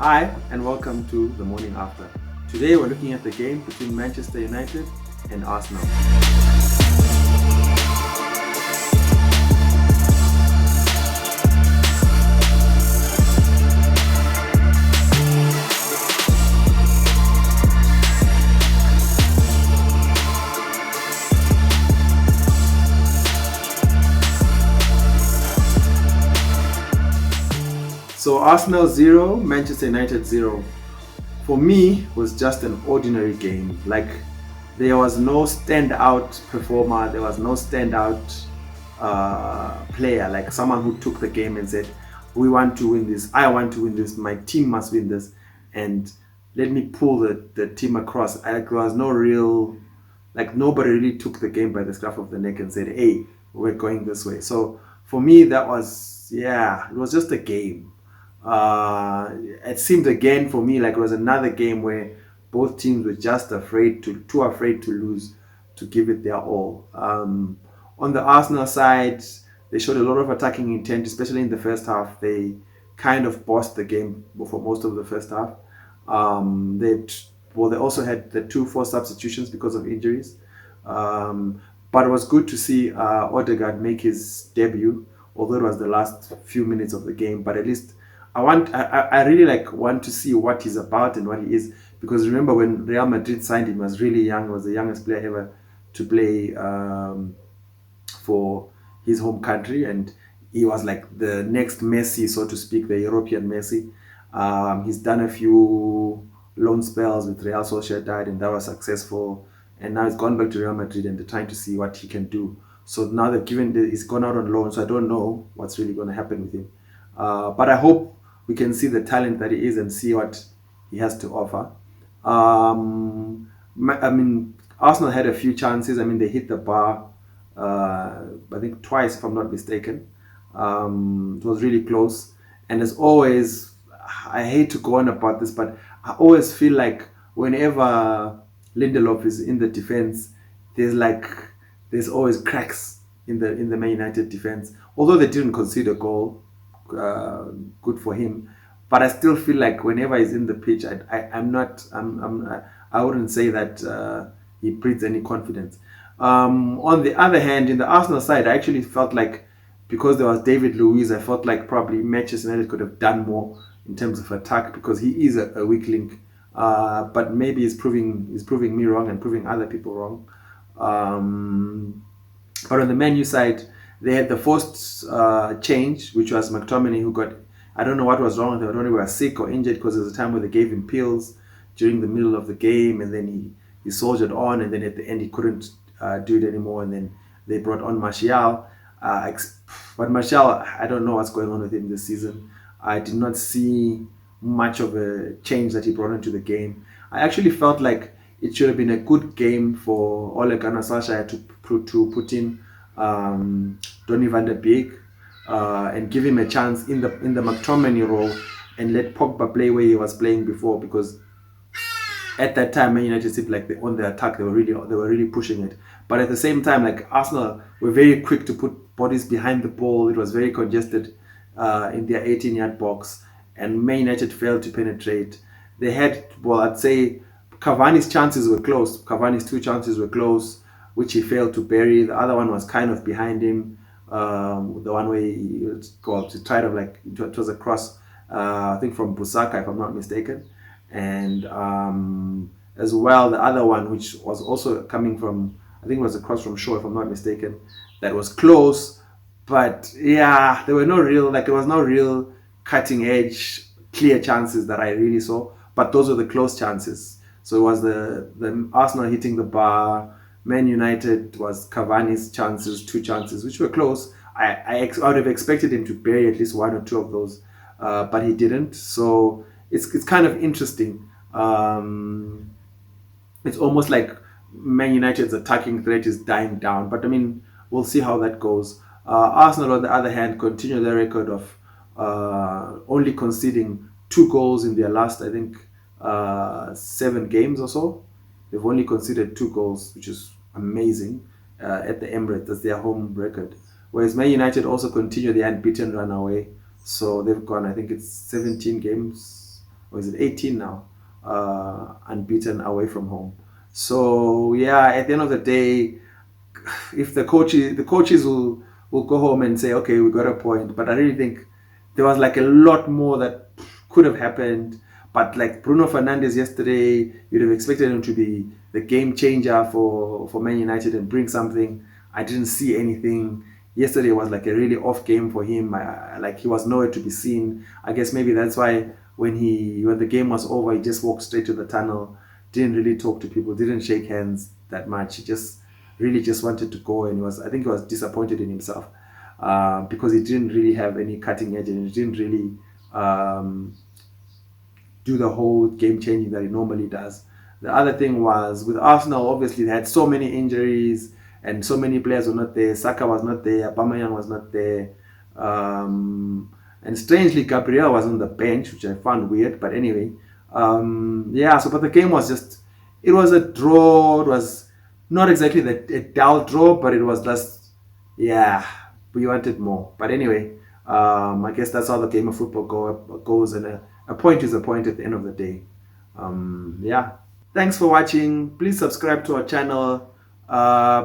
Hi, and welcome to the morning after. Today we're looking at the game between Manchester United and Arsenal. So Arsenal 0, Manchester United 0. For me, was just an ordinary game. Like there was no standout performer, there was no standout player, like someone who took the game and said, "We want to win this. I want to win this. My team must win this." And let me pull the team across. There was no real, like nobody really took the game by the scruff of the neck and said, "Hey, we're going this way." So for me, that was it was just a game. It seemed again for me like it was another game where both teams were just too afraid to lose, to give it their all. On the Arsenal side, they showed a lot of attacking intent, especially in the first half. They kind of bossed the game for most of the first half. They also had the two forced substitutions because of injuries. But it was good to see Odegaard make his debut, although it was the last few minutes of the game. But at least I really want to see what he's about and what he is, because remember when Real Madrid signed him, he was really young. He was the youngest player ever to play for his home country, and he was like the next Messi, so to speak, the European Messi. He's done a few loan spells with Real Sociedad, and that was successful. And now he's gone back to Real Madrid, and they're trying to see what he can do. So now he's gone out on loan, so I don't know what's really going to happen with him. But I hope we can see the talent that he is and see what he has to offer. I mean, Arsenal had a few chances. I mean, they hit the bar, I think twice, if I'm not mistaken. It was really close. And as always, I hate to go on about this, but I always feel like whenever Lindelof is in the defense, there's always cracks in the Man United defense. Although they didn't concede a goal, good for him. But I still feel like whenever he's in the pitch, I wouldn't say that he breeds any confidence. On the other hand, in the Arsenal side, I actually felt like because there was David Luiz, I felt like probably Manchester United could have done more in terms of attack, because he is a weak link. But maybe he's proving me wrong and proving other people wrong. But on the Man U side, they had the forced change, which was McTominay, who got, I don't know what was wrong with him. I don't know if he was sick or injured, because there was a time where they gave him pills during the middle of the game, and then he soldiered on, and then at the end he couldn't do it anymore, and then they brought on Martial. But Martial, I don't know what's going on with him this season. I did not see much of a change that he brought into the game. I actually felt like it should have been a good game for Ole Gunnar Solskjaer to put in Donny van der Beek and give him a chance in the McTominay role, and let Pogba play where he was playing before, because at that time Man United seemed like on the attack, they were really pushing it. But at the same time, like Arsenal were very quick to put bodies behind the ball. It was very congested in their 18-yard box, and Man United failed to penetrate. They had, well, I'd say Cavani's chances were close. Cavani's two chances were close, which he failed to bury. The other one was kind of behind him. The one where he tried of like, it was a cross, I think from Busaka, if I'm not mistaken. And as well, the other one, which was also coming from, I think it was a cross from Shaw, if I'm not mistaken, that was close. But yeah, there was no real cutting edge, clear chances that I really saw. But those were the close chances. So it was the Arsenal hitting the bar. Man United was Cavani's chances, two chances, which were close. I would have expected him to bury at least one or two of those, but he didn't. So it's kind of interesting. It's almost like Man United's attacking threat is dying down. But I mean, we'll see how that goes. Arsenal, on the other hand, continue their record of only conceding two goals in their last, I think, 7 games or so. They've only conceded 2 goals, which is amazing at the Emirates. That's their home record. Whereas Man United also continue the unbeaten run away. So they've gone, I think it's 17 games or is it 18 now, unbeaten away from home. So yeah, at the end of the day, if the coaches will go home and say, okay, we got a point. But I really think there was like a lot more that could have happened. But like Bruno Fernandes yesterday, you'd have expected him to be the game changer for Man United and bring something. I didn't see anything. Yesterday was like a really off game for him. Like he was nowhere to be seen. I guess maybe that's why when the game was over, he just walked straight to the tunnel. Didn't really talk to people. Didn't shake hands that much. He just really just wanted to go, and I think he was disappointed in himself because he didn't really have any cutting edge, and he didn't really do the whole game changing that he normally does. The other thing was with Arsenal, obviously they had so many injuries and so many players were not there. Saka was not there, Aubameyang was not there, and strangely Gabriel was on the bench, which I found weird. But anyway, yeah. So, but the game was it was a draw. It was not exactly a dull draw, but it was just, yeah, we wanted more. But anyway, I guess that's how the game of football goes, and a point is a point at the end of the day. Yeah. Thanks for watching. Please subscribe to our channel.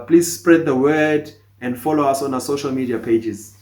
Please spread the word and follow us on our social media pages.